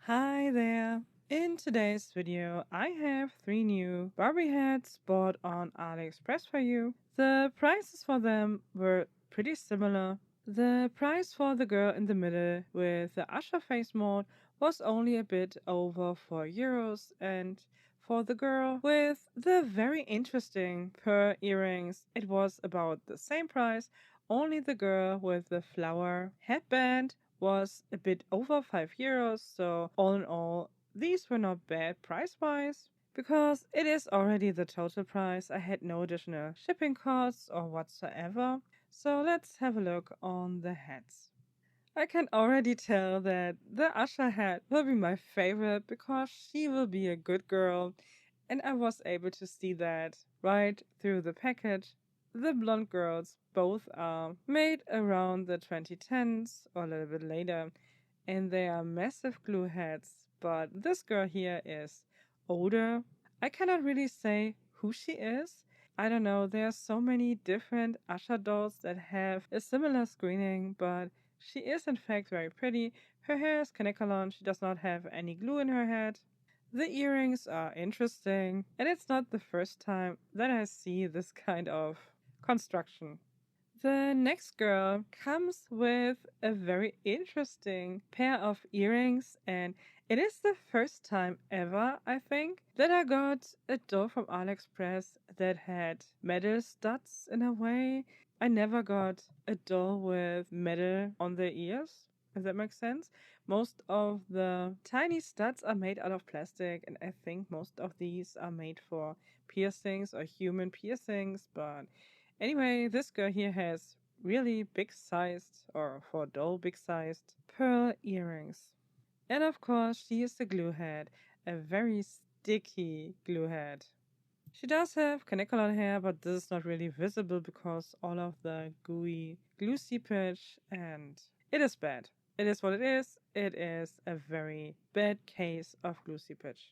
Hi there! In today's video, I have 3 new Barbie hats bought on Aliexpress for you. The prices for them were pretty similar. The price for the girl in the middle with the Usher face mode was only a bit over €4, and for the girl with the very interesting pearl earrings, it was about the same price, only the girl with the flower headband was a bit over €5, so all in all, these were not bad price-wise. Because it is already the total price, I had no additional shipping costs or whatsoever. So let's have a look on the hats. I can already tell that the Usher hat will be my favorite because she will be a good girl, and I was able to see that right through the package. The blonde girls both are made around the 2010s or a little bit later, and they are massive glue heads, but this girl here is older. I cannot really say who she is. I don't know, there are so many different Usher dolls that have a similar screening, but she is in fact very pretty. Her hair is Kanekalon, she does not have any glue in her head. The earrings are interesting, and it's not the first time that I see this kind of construction. The next girl comes with a very interesting pair of earrings, and it is the first time ever, I think, that I got a doll from Aliexpress that had metal studs in a way. I never got a doll with metal on the ears, if that makes sense. Most of the tiny studs are made out of plastic, and I think most of these are made for piercings or human piercings, but anyway, this girl here has really big sized, or for a doll, big sized pearl earrings. And of course, she is the glue head, a very sticky glue head. She does have caniculate hair, but this is not really visible because all of the gooey glue seepage, and it is bad. It is what it is. It is a very bad case of glue seepage.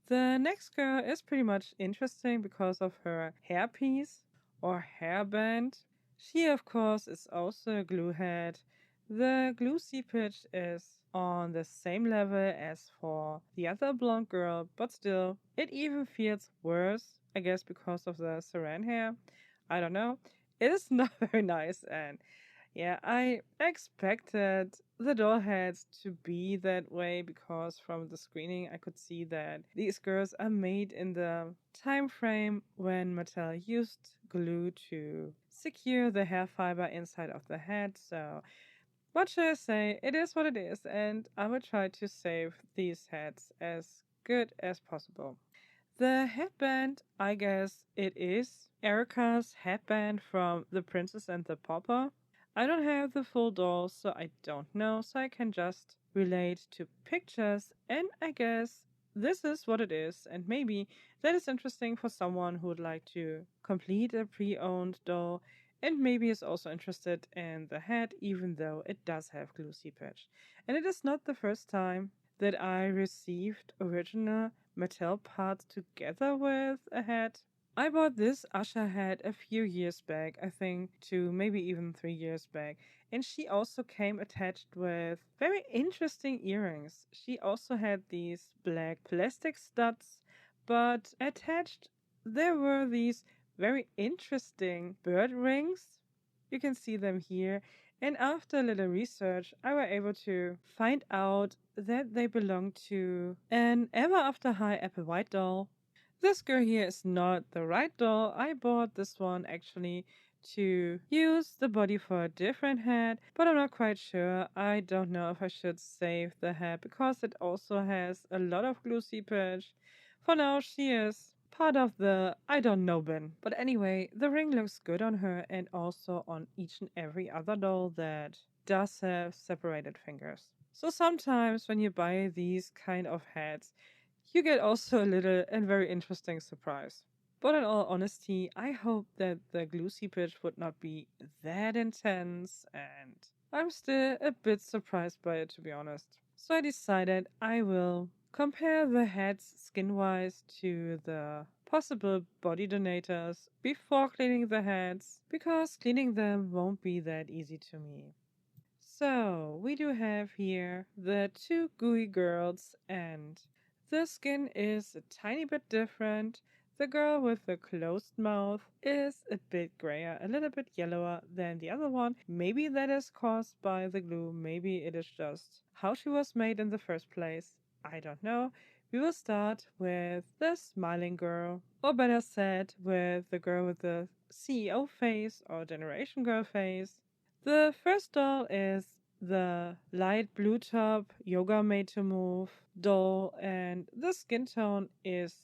The next girl is pretty much interesting because of her hairpiece or hairband. She, of course, is also a glue head. The glue seepage is on the same level as for the other blonde girl, but still, it even feels worse, I guess because of the saran hair. I don't know. It is not very nice, and yeah, I expected the doll heads to be that way because from the screening I could see that these girls are made in the time frame when Mattel used glue to secure the hair fiber inside of the head. So what should I say? It is what it is, and I will try to save these heads as good as possible. The headband, I guess it is Erika's headband from The Princess and the Pauper. I don't have the full doll, so I don't know, so I can just relate to pictures, and I guess this is what it is, and maybe that is interesting for someone who would like to complete a pre-owned doll, and maybe is also interested in the head, even though it does have glue seepage. And it is not the first time that I received original Mattel parts together with a hat. I bought this Usher hat a few years back, I think 2, maybe even 3 years back, and she also came attached with very interesting earrings. She also had these black plastic studs, but attached there were these very interesting bird rings. You can see them here, and after a little research, I was able to find out that they belong to an Ever After High Apple White doll. This girl here is not the right doll. I bought this one actually to use the body for a different hat, but I'm not quite sure. I don't know if I should save the hat because it also has a lot of glue seepage. For now, she is part of the I don't know bin. But anyway, the ring looks good on her and also on each and every other doll that does have separated fingers. So sometimes when you buy these kind of hats, you get also a little and very interesting surprise. But in all honesty, I hope that the glue seepage would not be that intense, and I'm still a bit surprised by it, to be honest. So I decided I will compare the heads skin-wise to the possible body donators before cleaning the heads, because cleaning them won't be that easy to me. So, we do have here the two gooey girls, and the skin is a tiny bit different. The girl with the closed mouth is a bit grayer, a little bit yellower than the other one. Maybe that is caused by the glue, maybe it is just how she was made in the first place. I don't know. We will start with the smiling girl, or better said, with the girl with the CEO face or Generation Girl face. The first doll is the light blue top yoga made to move doll, and the skin tone is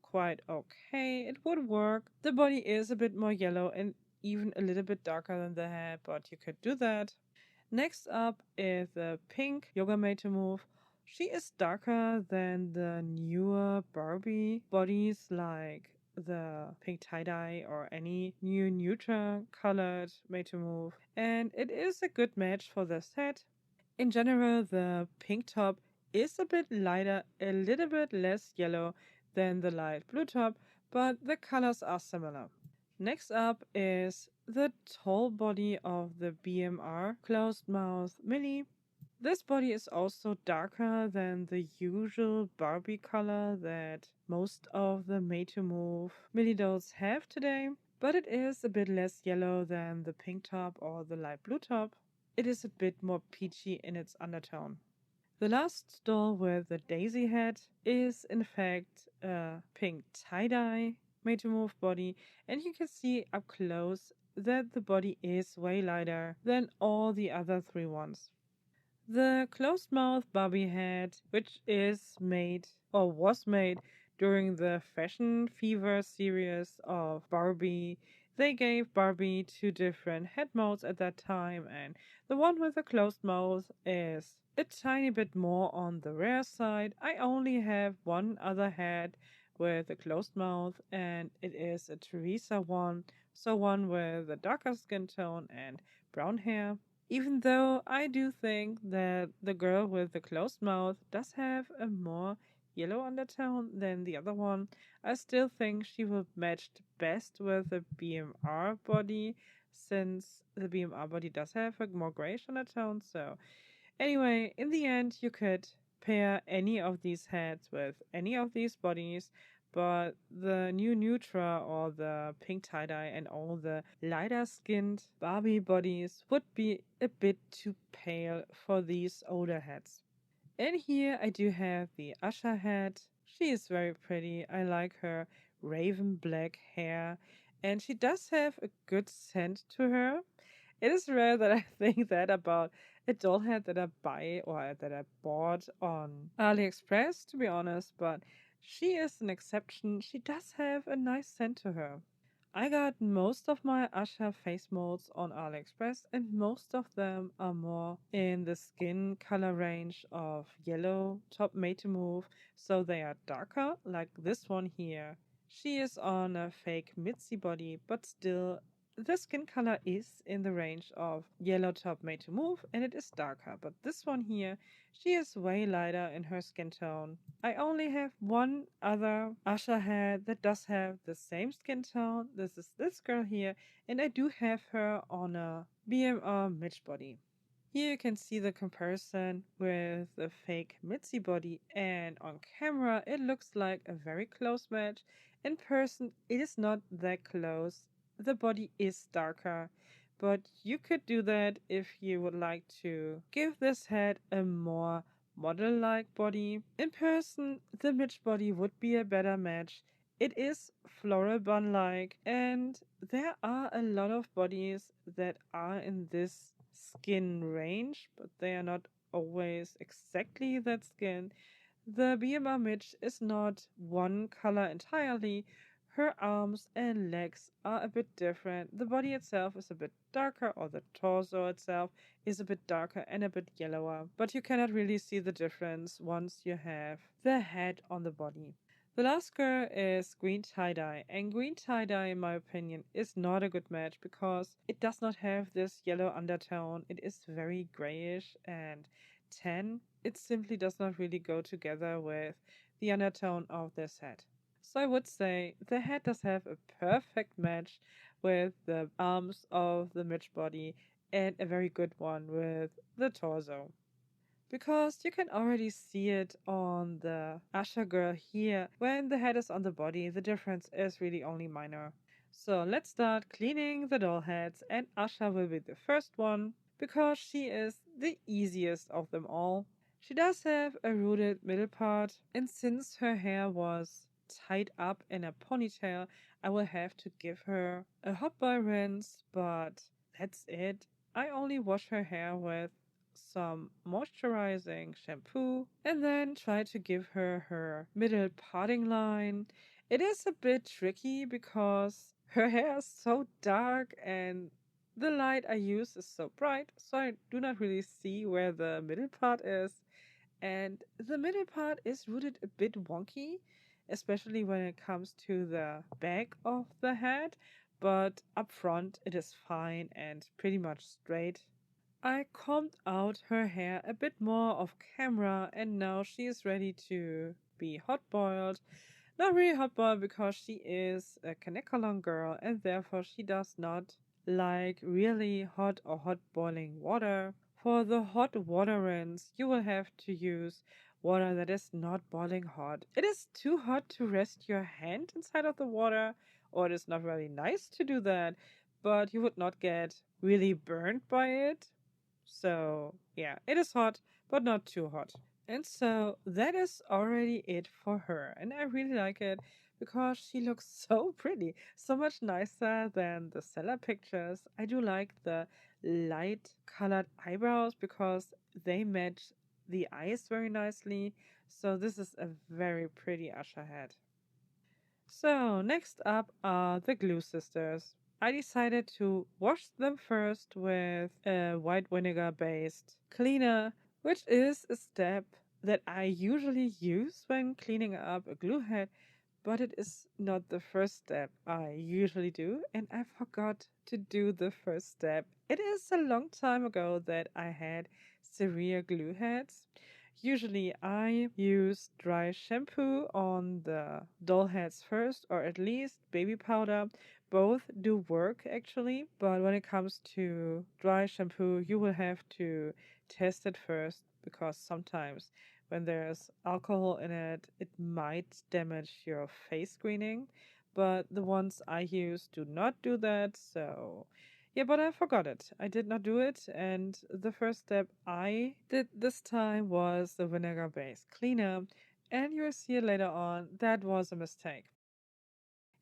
quite okay. It would work. The body is a bit more yellow and even a little bit darker than the head, but you could do that. Next up is the pink yoga made to move. She is darker than the newer Barbie bodies like the pink tie-dye or any new neutral colored made to move, and it is a good match for the set. In general, the pink top is a bit lighter, a little bit less yellow than the light blue top, but the colors are similar. Next up is the tall body of the BMR closed mouth Millie. This body is also darker than the usual Barbie color that most of the made to move Millie dolls have today, but it is a bit less yellow than the pink top or the light blue top. It is a bit more peachy in its undertone. The last doll with the daisy head is in fact a pink tie-dye made to move body, and you can see up close that the body is way lighter than all the other three ones. The closed mouth Barbie head, which is made or was made during the Fashion Fever series of Barbie, they gave Barbie two different head modes at that time, and the one with the closed mouth is a tiny bit more on the rare side. I only have one other head with a closed mouth, and it is a Teresa one, so one with a darker skin tone and brown hair. Even though I do think that the girl with the closed mouth does have a more yellow undertone than the other one, I still think she will match best with the BMR body, since the BMR body does have a more grayish undertone. So, anyway, in the end, you could pair any of these heads with any of these bodies, but the new Nutra or the pink tie-dye and all the lighter skinned Barbie bodies would be a bit too pale for these older heads. And here I do have the Usher head. She is very pretty. I like her raven black hair, and she does have a good scent to her. It is rare that I think that about a doll head that I buy or that I bought on Aliexpress, to be honest, but she is an exception. She does have a nice scent to her. I got most of my Asha face molds on Aliexpress, and most of them are more in the skin color range of yellow, top made to move, so they are darker, like this one here. She is on a fake Mitzi body, but still the skin color is in the range of yellow top made to move, and it is darker, but this one here, she is way lighter in her skin tone. I only have one other Asha head that does have the same skin tone. This is this girl here, and I do have her on a BMR Mitch body. Here you can see the comparison with the fake Mitzi body, and on camera it looks like a very close match. In person it is not that close. The body is darker, but you could do that if you would like to give this head a more model-like body. In person the Mitch body would be a better match. It is floral bun-like, and there are a lot of bodies that are in this skin range, but they are not always exactly that skin. The BMR Mitch is not one color entirely. Her arms and legs are a bit different. The body itself is a bit darker, or the torso itself is a bit darker and a bit yellower, but you cannot really see the difference once you have the head on the body. The last girl is green tie-dye, and green tie-dye, in my opinion, is not a good match because it does not have this yellow undertone. It is very grayish and tan. It simply does not really go together with the undertone of this head. So I would say the head does have a perfect match with the arms of the Mitch body and a very good one with the torso. Because you can already see it on the Asha girl here. When the head is on the body, the difference is really only minor. So let's start cleaning the doll heads, and Asha will be the first one because she is the easiest of them all. She does have a rooted middle part, and since her hair was tied up in a ponytail, I will have to give her a hot boy rinse, but that's it. I only wash her hair with some moisturizing shampoo and then try to give her her middle parting line. It is a bit tricky because her hair is so dark and the light I use is so bright, so I do not really see where the middle part is. And the middle part is rooted a bit wonky, especially when it comes to the back of the head, but up front it is fine and pretty much straight. I combed out her hair a bit more off camera and now she is ready to be hot boiled. Not really hot boiled because she is a Kanekalon girl and therefore she does not like really hot or hot boiling water. For the hot water rinse, you will have to use water that is not boiling hot. It is too hot to rest your hand inside of the water, or it is not really nice to do that, but you would not get really burned by it. So, yeah, it is hot, but not too hot. And so that is already it for her. And I really like it because she looks so pretty, so much nicer than the seller pictures. I do like the light colored eyebrows because they match the eyes very nicely. So this is a very pretty Asha head. So next up are the Glue Sisters. I decided to wash them first with a white vinegar based cleaner, which is a step that I usually use when cleaning up a glue head, but it is not the first step I usually do, and I forgot to do the first step. It is a long time ago that I had severe glue heads. Usually, I use dry shampoo on the doll heads first, or at least baby powder. Both do work actually, but when it comes to dry shampoo, you will have to test it first because sometimes when there's alcohol in it, it might damage your face screening. But the ones I use do not do that, so yeah, but I forgot it. I did not do it, and the first step I did this time was the vinegar based cleaner, and you'll see it later on. That was a mistake.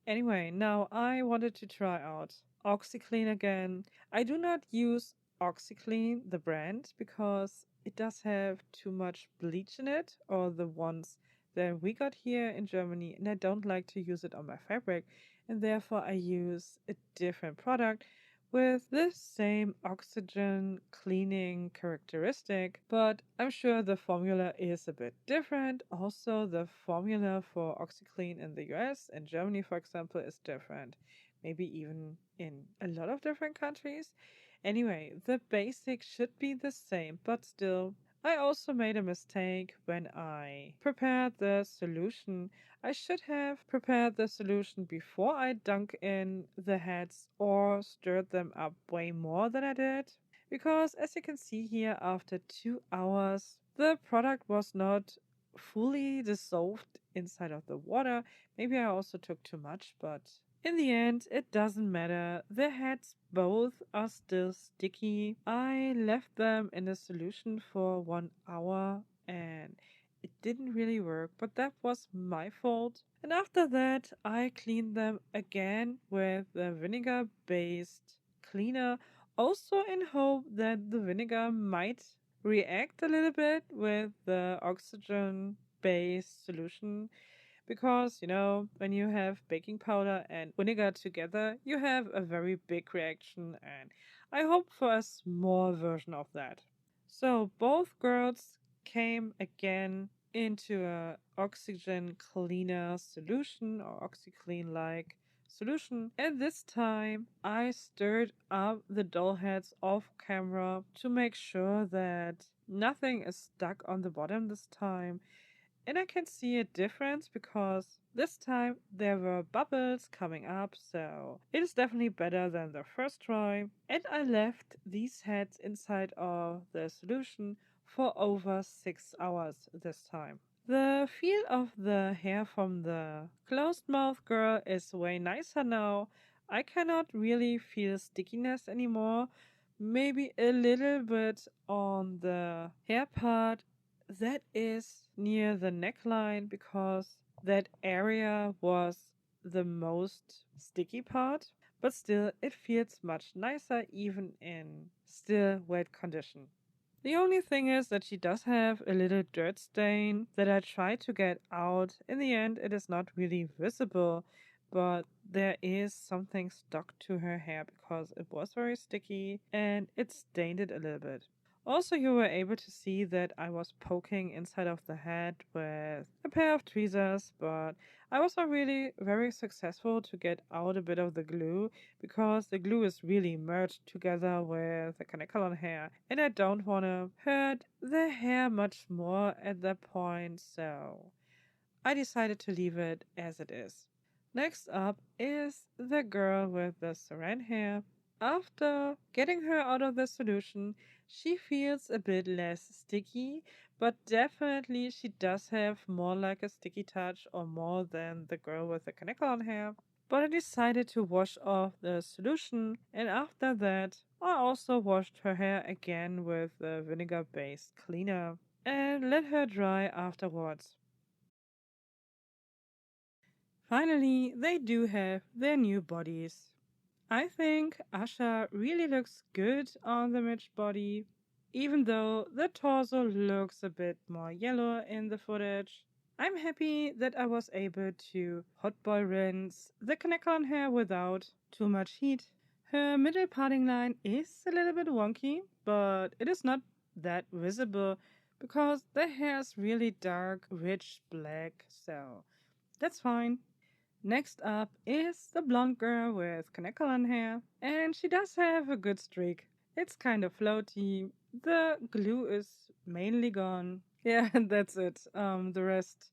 Anyway, now I wanted to try out OxyClean again. I do not use OxyClean, the brand, because it does have too much bleach in it, or the ones that we got here in Germany, and I don't like to use it on my fabric, and therefore I use a different product with the same oxygen cleaning characteristic, but I'm sure the formula is a bit different. Also, the formula for OxyClean in the US and Germany, for example, is different. Maybe even in a lot of different countries. Anyway, the basic should be the same, but still, I also made a mistake when I prepared the solution. I should have prepared the solution before I dunk in the heads or stirred them up way more than I did. Because as you can see here, after 2 hours, the product was not fully dissolved inside of the water. Maybe I also took too much, but in the end, it doesn't matter. The heads both are still sticky. I left them in the solution for 1 hour and it didn't really work, but that was my fault. And after that, I cleaned them again with the vinegar based cleaner, also in hope that the vinegar might react a little bit with the oxygen based solution because, when you have baking powder and vinegar together, you have a very big reaction, and I hope for a small version of that. So both girls came again into a oxygen cleaner solution or OxyClean like solution, and this time I stirred up the doll heads off camera to make sure that nothing is stuck on the bottom this time And I can see a difference because this time there were bubbles coming up, so it is definitely better than the first try. And I left these heads inside of the solution for over 6 hours this time. The feel of the hair from the closed mouth girl is way nicer now. I cannot really feel stickiness anymore. Maybe a little bit on the hair part that is near the neckline because that area was the most sticky part. But still, it feels much nicer even in still wet condition. The only thing is that she does have a little dirt stain that I tried to get out. In the end, it is not really visible, but there is something stuck to her hair because it was very sticky and it stained it a little bit. Also, you were able to see that I was poking inside of the head with a pair of tweezers, but I was not really very successful to get out a bit of the glue because the glue is really merged together with the caniculon hair, and I don't want to hurt the hair much more at that point, so I decided to leave it as it is. Next up is the girl with the saran hair. After getting her out of the solution, she feels a bit less sticky, but definitely she does have more like a sticky touch or more than the girl with the caniculon hair. But I decided to wash off the solution, and after that, I also washed her hair again with the vinegar based cleaner and let her dry afterwards. Finally, they do have their new bodies. I think Asha really looks good on the Mitch body, even though the torso looks a bit more yellow in the footage. I'm happy that I was able to hot boy rinse the Kanekon hair without too much heat. Her middle parting line is a little bit wonky, but it is not that visible because the hair is really dark, rich black, so that's fine. Next up is the blonde girl with Kanekalan hair, and she does have a good streak. It's kind of floaty. The glue is mainly gone. Yeah, that's it. The rest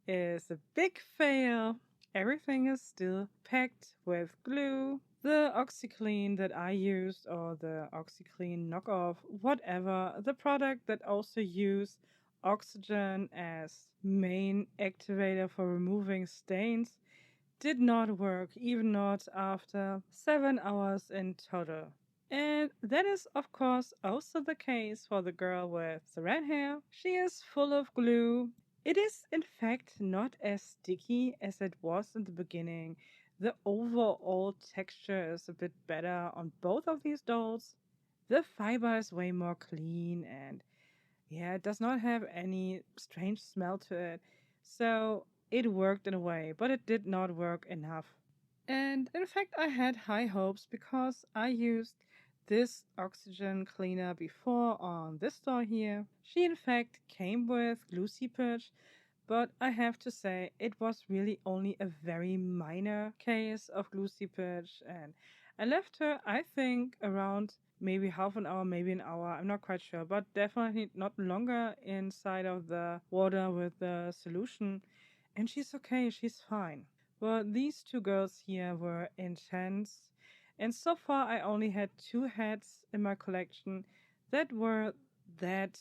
is a big fail. Everything is still packed with glue. The OxyClean that I used, or the OxyClean knockoff, whatever, the product that also used oxygen as main activator for removing stains, did not work, even not after 7 hours in total. And that is, of course, also the case for the girl with the red hair. She is full of glue. It is, in fact, not as sticky as it was in the beginning. The overall texture is a bit better on both of these dolls. The fiber is way more clean and yeah, it does not have any strange smell to it. So it worked in a way, but it did not work enough. And in fact, I had high hopes because I used this oxygen cleaner before on this doll here. She in fact came with glue seepage, but I have to say it was really only a very minor case of glue seepage, and I left her, I think, around maybe half an hour, maybe an hour, I'm not quite sure, but definitely not longer inside of the water with the solution, and she's okay, she's fine. But these two girls here were intense, and so far I only had two heads in my collection that were that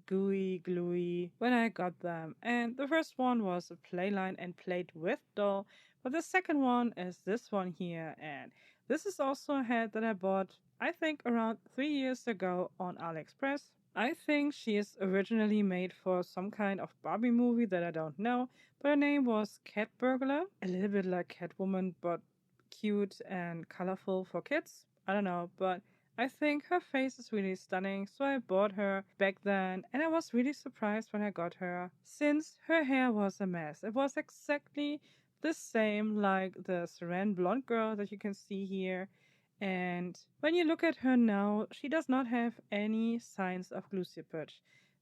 gooey, gluey when I got them. And the first one was a playline and played with doll, but the second one is this one here. And this is also a head that I bought, I think, around 3 years ago on Aliexpress. I think she is originally made for some kind of Barbie movie that I don't know, but her name was Cat Burglar. A little bit like Catwoman, but cute and colorful for kids. I don't know, but I think her face is really stunning, so I bought her back then, and I was really surprised when I got her, since her hair was a mess. It was exactly the same like the Saran blonde girl that you can see here. And when you look at her now, she does not have any signs of glue seepage.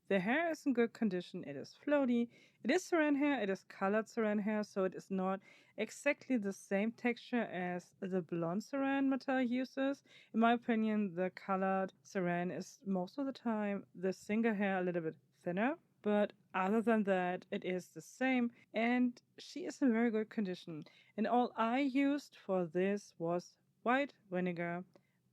The hair is in good condition, it is floaty, it is saran hair, it is colored saran hair, so it is not exactly the same texture as the blonde saran Mattel uses. In my opinion, the colored saran is most of the time the single hair a little bit thinner, but other than that, it is the same, and she is in very good condition. And all I used for this was white vinegar,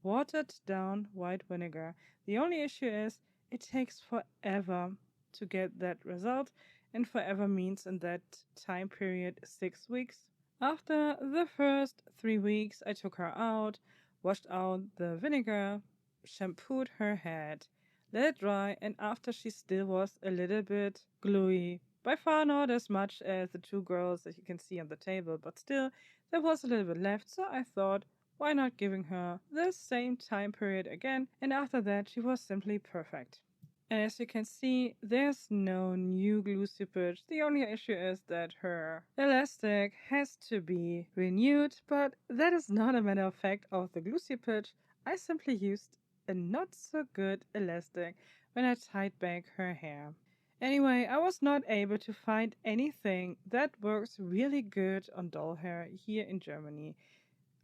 watered down white vinegar. The only issue is it takes forever to get that result, and forever means in that time period 6 weeks. After the first 3 weeks, I took her out, washed out the vinegar, shampooed her head, let it dry, and after she still was a little bit gluey. By far not as much as the two girls that you can see on the table, but still, there was a little bit left, so I thought, why not giving her the same time period again? And after that, she was simply perfect. And as you can see, there's no new glue seepage. The only issue is that her elastic has to be renewed, but that is not a matter of fact of the glue seepage. I simply used a not so good elastic when I tied back her hair. Anyway, I was not able to find anything that works really good on doll hair here in Germany.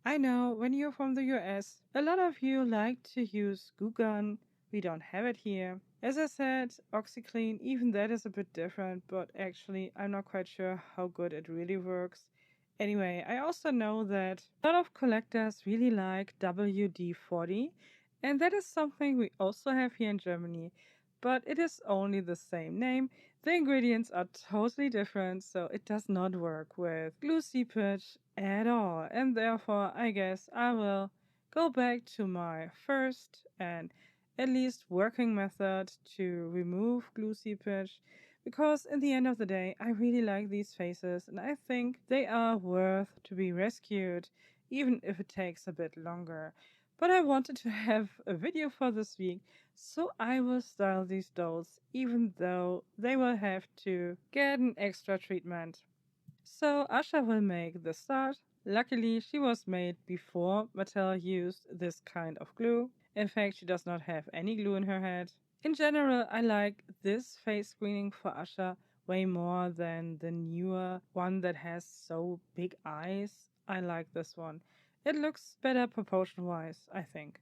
I know when you're from the US, a lot of you like to use Goo Gun. We don't have it here. As I said, OxyClean, even that is a bit different, but actually I'm not quite sure how good it really works. Anyway, I also know that a lot of collectors really like WD-40, and that is something we also have here in Germany, but it is only the same name. The ingredients are totally different, so it does not work with glue seepage at all, and therefore I guess I will go back to my first and at least working method to remove glue seepage, because in the end of the day I really like these faces and I think they are worth to be rescued, even if it takes a bit longer. But I wanted to have a video for this week, so I will style these dolls even though they will have to get an extra treatment. So Asha will make the start. Luckily, she was made before Mattel used this kind of glue. In fact, she does not have any glue in her head. In general, I like this face screening for Asha way more than the newer one that has so big eyes. I like this one. It looks better proportion wise, I think.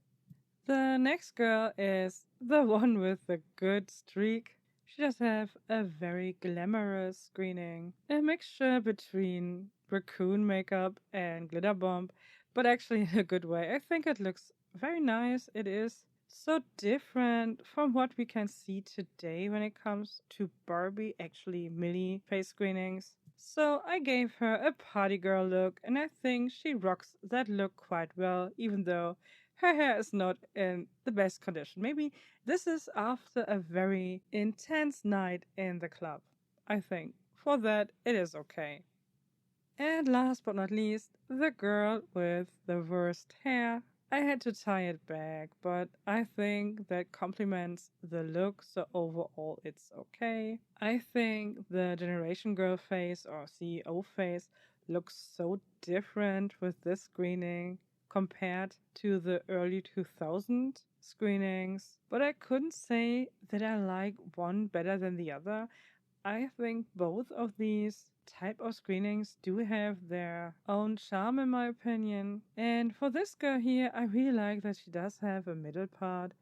The next girl is the one with the good streak. She does have a very glamorous screening, a mixture between raccoon makeup and glitter bomb, but actually in a good way. I think it looks very nice. It is so different from what we can see today when it comes to Barbie, actually Millie face screenings. So I gave her a party girl look, and I think she rocks that look quite well, even though her hair is not in the best condition. Maybe this is after a very intense night in the club. I think for that it is okay. And last but not least, the girl with the worst hair. I had to tie it back, but I think that complements the look, so overall it's okay. I think the Generation Girl face or CEO face looks so different with this screening compared to the early 2000 screenings, but I couldn't say that I like one better than the other. I think both of these type of screenings do have their own charm in my opinion. And for this girl here, I really like that she does have a middle part.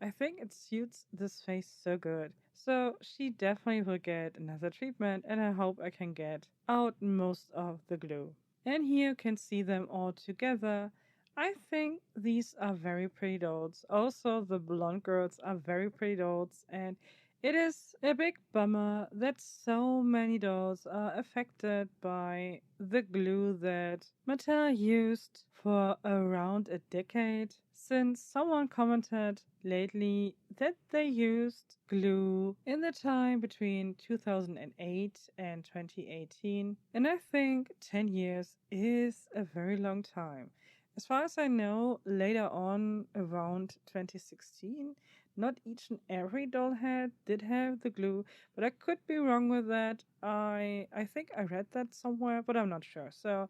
I think it suits this face so good. So she definitely will get another treatment and I hope I can get out most of the glue. And here you can see them all together. I think these are very pretty dolls. Also, the blonde girls are very pretty dolls, and it is a big bummer that so many dolls are affected by the glue that Mattel used for around a decade, since someone commented lately that they used glue in the time between 2008 and 2018, and I think 10 years is a very long time. As far as I know, later on around 2016, not each and every doll head did have the glue, but I could be wrong with that. I think I read that somewhere, but I'm not sure. So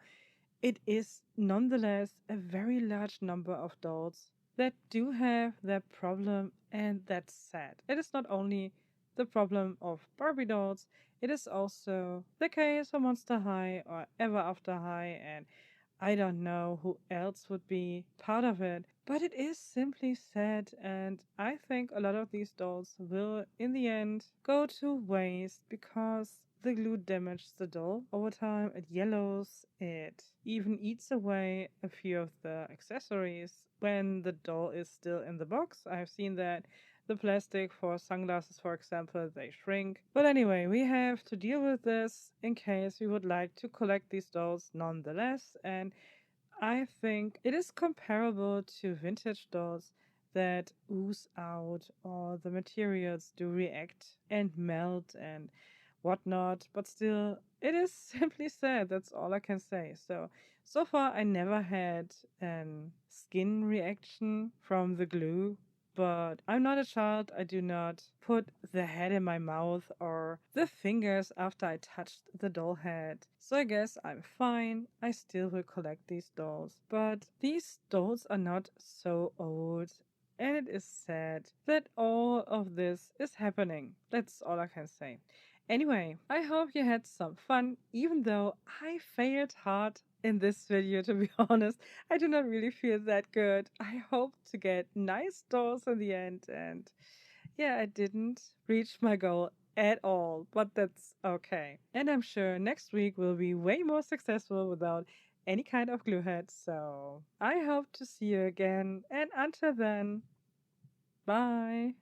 it is nonetheless a very large number of dolls that do have that problem, and that's sad. It is not only the problem of Barbie dolls, it is also the case for Monster High or Ever After High and I don't know who else would be part of it, but it is simply sad, and I think a lot of these dolls will, in the end, go to waste because the glue damages the doll over time. It yellows, it even eats away a few of the accessories when the doll is still in the box. I've seen that the plastic for sunglasses, for example, they shrink. But anyway, we have to deal with this in case we would like to collect these dolls nonetheless. And I think it is comparable to vintage dolls that ooze out or the materials do react and melt and whatnot, but still, it is simply sad. That's all I can say. So far, I never had an skin reaction from the glue, but I'm not a child. I do not put the head in my mouth or the fingers after I touched the doll head. So I guess I'm fine. I still will collect these dolls. But these dolls are not so old. And it is sad that all of this is happening. That's all I can say. Anyway, I hope you had some fun, even though I failed hard in this video, to be honest. I do not really feel that good. I hope to get nice dolls in the end, and yeah, I didn't reach my goal at all, but that's okay. And I'm sure next week will be way more successful without any kind of glue head, so I hope to see you again, and until then, bye!